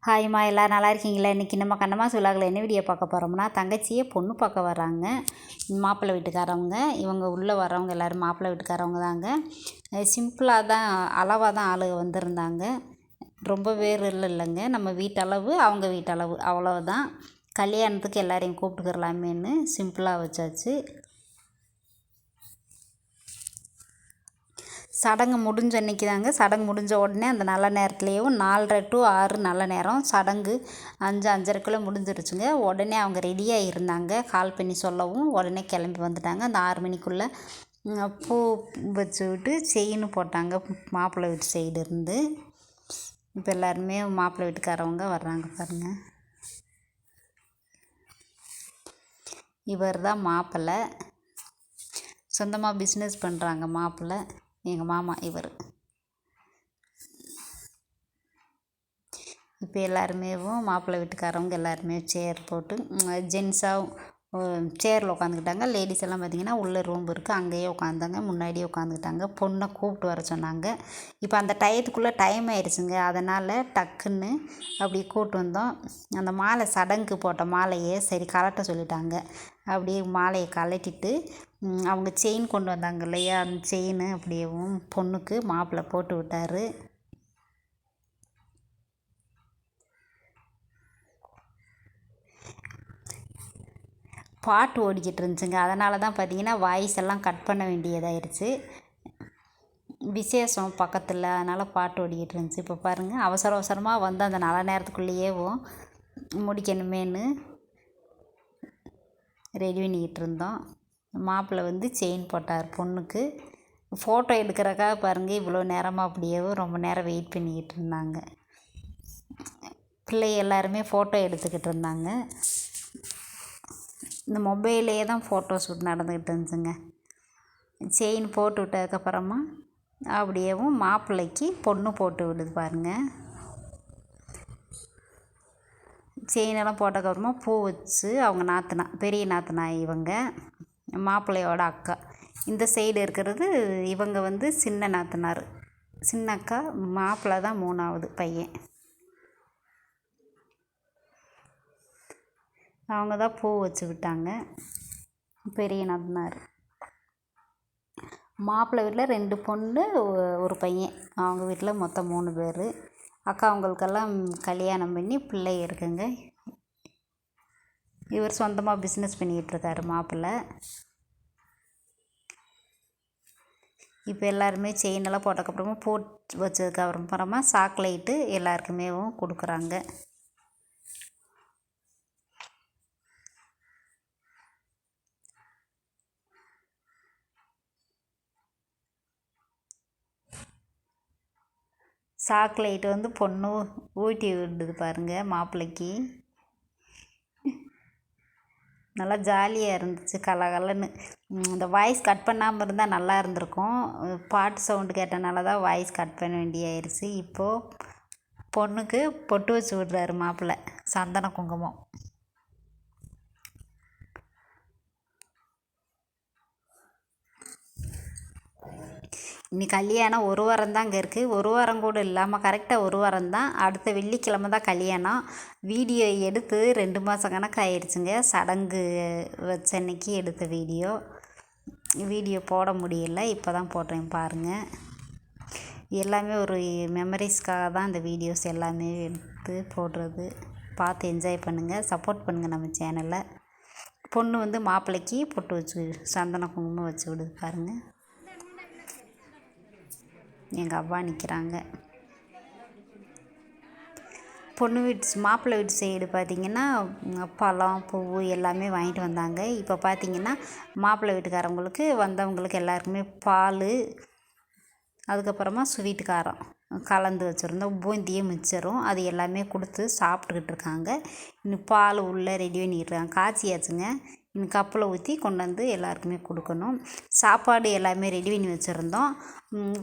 ஹாய்மா, எல்லோரும் நல்லா இருக்கீங்களா? இன்றைக்கி நம்ம கண்ணம்மாஸ் விலாகில் என்ன வீடியோ பார்க்க போகிறோம்னா, தங்கச்சியை பொண்ணு பார்க்க வர்றாங்க மாப்பிள்ளை வீட்டுக்காரவங்க. இவங்க உள்ளே வர்றவங்க எல்லோரும் மாப்பிள்ளை வீட்டுக்காரவங்க தாங்க. சிம்பிளாக தான், அளவாக தான் ஆளுக வந்திருந்தாங்க. ரொம்ப பேர் இல்லைங்க, நம்ம வீட்டளவு அவங்க வீட்டளவு அவ்வளோதான். கல்யாணத்துக்கு எல்லோரையும் கூப்பிட்டுக்கிறலாமேன்னு சிம்பிளாக வச்சாச்சு. சடங்கு முடிஞ்ச அன்றைக்கி தாங்க, சடங்கு முடிஞ்ச உடனே அந்த நல்ல நேரத்துலேயும் 4:30 to 6 நல்ல நேரம். சடங்கு 5-5:30 முடிஞ்சிருச்சுங்க. உடனே அவங்க ரெடியாக இருந்தாங்க. கால் பண்ணி சொல்லவும் உடனே கிளம்பி வந்துட்டாங்க. அந்த 6 மணிக்குள்ளே பூ வச்சு விட்டு செயின் போட்டாங்க மாப்பிள்ளை வீட்டு சைடு இருந்து. இப்போ எல்லாருமே மாப்பிள்ளை வீட்டுக்காரவங்க வர்றாங்க பாருங்கள். இவர் தான் மாப்பிள்ளை, சொந்தமாக பிஸ்னஸ் பண்ணுறாங்க மாப்பிள்ளை. எங்கள் மாமா இவர். இப்போ எல்லாருமே மாப்பிள்ளை வீட்டுக்காரவங்க எல்லாருமே சேர் போட்டு ஜென்ஸாக சேரில் உட்காந்துக்கிட்டாங்க. லேடிஸ் எல்லாம் பார்த்திங்கன்னா உள்ளே ரூம் இருக்குது, அங்கேயே உட்காந்தாங்க, முன்னாடியே உட்காந்துக்கிட்டாங்க. பொண்ணை கூப்பிட்டு வர சொன்னாங்க. இப்போ அந்த டயத்துக்குள்ளே டைம் ஆயிடுச்சுங்க, அதனால் டக்குன்னு அப்படி கூப்பிட்டு வந்தோம். அந்த மாலை சடங்கு போட்ட மாலையை சரி கலட்ட சொல்லிட்டாங்க. அப்படியே மாலையை கலட்டிட்டு அவங்க செயின் கொண்டு வந்தாங்க இல்லையா, அந்த செயின் அப்படியேவும் பொண்ணுக்கு மாப்பிள்ளை போட்டு விட்டார். பாட்டு ஓடிக்கிட்டு இருந்துச்சுங்க, அதனால தான் பார்த்தீங்கன்னா வாய்ஸ் எல்லாம் கட் பண்ண வேண்டியதாயிருச்சு. விசேஷம் பக்கத்தில், அதனால் பாட்டு ஓடிக்கிட்டு இருந்துச்சு. இப்போ பாருங்கள், அவசர அவசரமாக வந்து அந்த நல்ல நேரத்துக்குள்ளேயேவும் முடிக்கணுமேனு ரெடி பண்ணிக்கிட்டு இருந்தோம். மாப்பிள்ளை வந்து செயின் போட்டார் பொண்ணுக்கு. ஃபோட்டோ எடுக்கிறக்காக பாருங்கள் இவ்வளோ நேரமாக அப்படியே ரொம்ப நேரம் வெயிட் பண்ணிக்கிட்டு இருந்தாங்க. பிள்ளை எல்லாருமே ஃபோட்டோ எடுத்துக்கிட்டு இருந்தாங்க. இந்த மொபைல்லே தான் ஃபோட்டோ ஷூட் நடந்துக்கிட்டு இருந்துச்சுங்க. செயின் போட்டு விட்டதுக்கப்புறமா அப்படியேவும் மாப்பிள்ளைக்கு பொண்ணு போட்டு விடுது பாருங்கள். செயினெல்லாம் போட்டதுக்கப்புறமா பூ வச்சு அவங்க நாத்தனா, பெரிய நாத்தனா இவங்க, மாப்பிள்ளையோட அக்கா. இந்த சைடு இருக்கிறது இவங்க வந்து சின்ன நாத்தனார், சின்ன அக்கா. மாப்பிள்ளை தான் 3ஆவது பையன். அவங்க தான் பூ வச்சு விட்டாங்க, பெரிய நாத்தனார். மாப்பிள்ளை வீட்டில் 2 பொண்ணு 1 பையன். அவங்க வீட்டில் மொத்தம் 3 பேர். அக்கா அவங்களுக்கெல்லாம் கல்யாணம் பண்ணி பிள்ளை இருக்குங்க. இவர் சொந்தமாக பிஸ்னஸ் பண்ணிகிட்ருக்காரு மாப்பிள்ளை. இப்போ எல்லாருமே செயினெல்லாம் போட்டதுக்கப்புறமா போட்டு வச்சதுக்கப்புறமா சாக்லேட்டு எல்லாருக்குமே கொடுக்குறாங்க. சாக்லேட் வந்து பொண்ணு ஊட்டி விடுது பாருங்கள் மாப்பிள்ளைக்கு. நல்லா ஜாலியாக இருந்துச்சு, கலகலன்னு. இந்த வாய்ஸ் கட் பண்ணாமல் இருந்தால் நல்லா இருந்திருக்கும். பாட்டு சவுண்டு கேட்டனால தான் வாய்ஸ் கட் பண்ண வேண்டியாயிருச்சு. இப்போது பொண்ணுக்கு பொட்டு வச்சு விடுறாரு மாப்பிள்ளை, சந்தன குங்குமம். இன்னைக்கு கல்யாணம் 1 வாரம் தான் அங்கே இருக்குது. 1 வாரம் கூட இல்லாமல் கரெக்டாக 1 வாரம் தான். அடுத்த வெள்ளிக்கிழமை தான் கல்யாணம். வீடியோ எடுத்து 2 மாதம் கணக்கு ஆயிடுச்சுங்க. சடங்கு வச்ச அன்னைக்கு எடுத்த வீடியோ போட முடியல, இப்போ தான் போடுறேன் பாருங்கள். எல்லாமே ஒரு மெமரிஸ்க்காக தான் இந்த வீடியோஸ் எல்லாமே எடுத்து போடுறது. பார்த்து என்ஜாய் பண்ணுங்கள், சப்போர்ட் பண்ணுங்கள் நம்ம சேனலை. பொண்ணு வந்து மாப்பிள்ளைக்கு பொட்டு வச்சு சந்தன குங்குமம் வச்சு விடுது பாருங்கள். எங்கள் அவ்வா நிற்கிறாங்க. பொண்ணு வீட்டு மாப்பிள்ளை வீட்டு சைடு பார்த்திங்கன்னா பழம் பூ எல்லாமே வாங்கிட்டு வந்தாங்க. இப்போ பார்த்திங்கன்னா மாப்பிள்ளை வீட்டுக்காரவங்களுக்கு வந்தவங்களுக்கு எல்லாருக்குமே பால், அதுக்கப்புறமா ஸ்வீட் காரம் கலந்து வச்சுருந்தோம். பூந்தியே மிச்சரும் அது எல்லாமே கொடுத்து சாப்பிட்டுக்கிட்டு இருக்காங்க. இன்னும் பால் உள்ளே ரெடி பண்ணிட்டுருக்காங்க, காய்ச்சியாச்சுங்க. இன்னும் கப்பில் ஊற்றி கொண்டு வந்து எல்லாருக்குமே கொடுக்கணும். சாப்பாடு எல்லாமே ரெடி பண்ணி வச்சுருந்தோம்.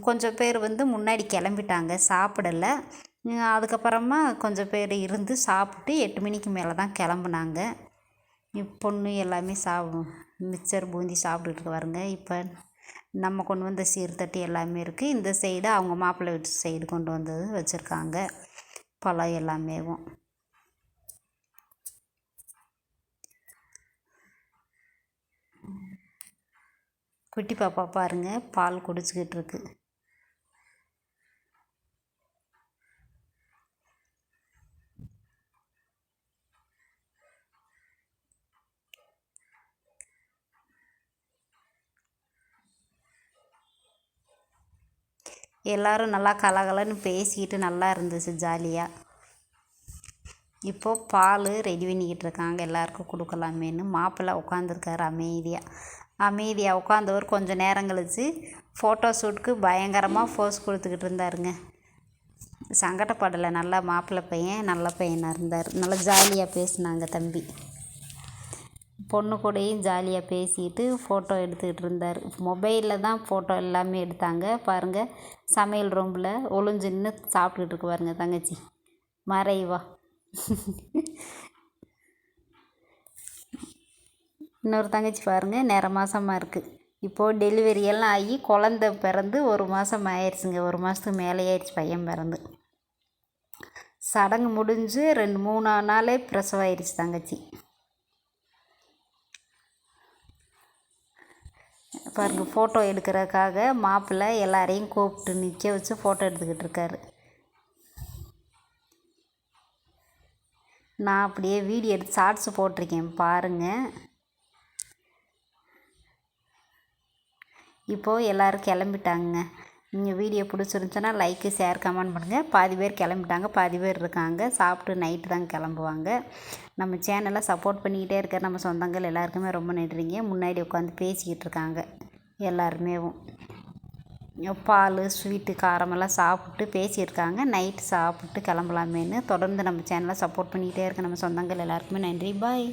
கொஞ்சம் பேர் வந்து முன்னாடி கிளம்பிட்டாங்க, சாப்பிடலை. அதுக்கப்புறமா கொஞ்சம் பேர் இருந்து சாப்பிட்டு 8 மணிக்கு மேலே தான் கிளம்புனாங்க. பொண்ணு எல்லாமே மிச்சர் பூந்தி சாப்பிட்டுட்டு வருங்க. இப்போ நம்ம கொண்டு வந்த சீர்தட்டு எல்லாமே இருக்குது. இந்த சைடு அவங்க மாப்பிள்ளை வீட்டு சைடு கொண்டு வந்தது வச்சுருக்காங்க. பழம் எல்லாமேவும். குட்டி பாப்பா பாருங்கள் பால் குடிச்சிக்கிட்டு இருக்கு. எல்லோரும் நல்லா கலகலன்னு பேசிக்கிட்டு நல்லா இருந்துச்சு ஜாலியாக. இப்போது பால் ரெடி பண்ணிக்கிட்டு இருக்காங்க எல்லாருக்கும் கொடுக்கலாமேன்னு. மாப்பிள்ளை உட்காந்துருக்காரு அமைதியாக உட்காந்தவர் கொஞ்சம் நேரம் கழிச்சு ஃபோட்டோ ஷூட்டுக்கு பயங்கரமாக ஃபோஸ் கொடுத்துக்கிட்டு இருந்தாருங்க. சங்கடப்படலை, நல்லா மாப்பிள்ளை பையன் நல்ல பையனாக இருந்தார். நல்லா ஜாலியாக பேசினாங்க தம்பி. பொண்ணு கூடயும் ஜாலியாக பேசிட்டு ஃபோட்டோ எடுத்துக்கிட்டு இருந்தார். மொபைலில் தான் ஃபோட்டோ எல்லாமே எடுத்தாங்க. பாருங்கள் சமையல் ரூமில் ஒளிஞ்சின்னு சாப்பிட்டுக்கிட்டு இருக்கு பாருங்கள் தங்கச்சி மறைவா. இன்னொரு தங்கச்சி பாருங்கள் நிற மாதமாக இருக்குது. இப்போது டெலிவரி எல்லாம் ஆகி குழந்த பிறந்து 1 மாதம் ஆயிடுச்சுங்க. 1 மாதத்துக்கு மேலே ஆயிடுச்சு பையன் பிறந்து. சடங்கு முடிஞ்சு 2-3 நாளே பிரசவம் ஆயிடுச்சு தங்கச்சி. பாருங்கள் ஃபோட்டோ எடுக்கிறதுக்காக மாப்பிள்ளை எல்லாரையும் கூப்பிட்டு நிற்க வச்சு ஃபோட்டோ எடுத்துக்கிட்டு இருக்காரு. நான் அப்படியே வீடியோ எடுத்து ஷார்ட்ஸ் போட்டிருக்கேன் பாருங்கள். இப்போது எல்லோரும் கிளம்பிட்டாங்க. நீங்கள் வீடியோ பிடிச்சிருந்துச்சுன்னா லைக்கு ஷேர் கமெண்ட் பண்ணுங்கள். பாதி பேர் கிளம்பிட்டாங்க, பாதி பேர் இருக்காங்க. சாப்பிட்டு நைட்டு தான் கிளம்புவாங்க. நம்ம சேனலை சப்போர்ட் பண்ணிக்கிட்டே இருக்கிற நம்ம சொந்தங்கள் எல்லாருக்குமே ரொம்ப நன்றிங்க. முன்னாடி உட்காந்து பேசிக்கிட்டு இருக்காங்க எல்லாருமேவும். பால் ஸ்வீட்டு காரமெல்லாம் சாப்பிட்டு பேசியிருக்காங்க. நைட்டு சாப்பிட்டு கிளம்பலாமேன்னு. தொடர்ந்து நம்ம சேனலை சப்போர்ட் பண்ணிக்கிட்டே இருக்க நம்ம சொந்தங்கள் எல்லாருக்குமே நன்றி. பாய்.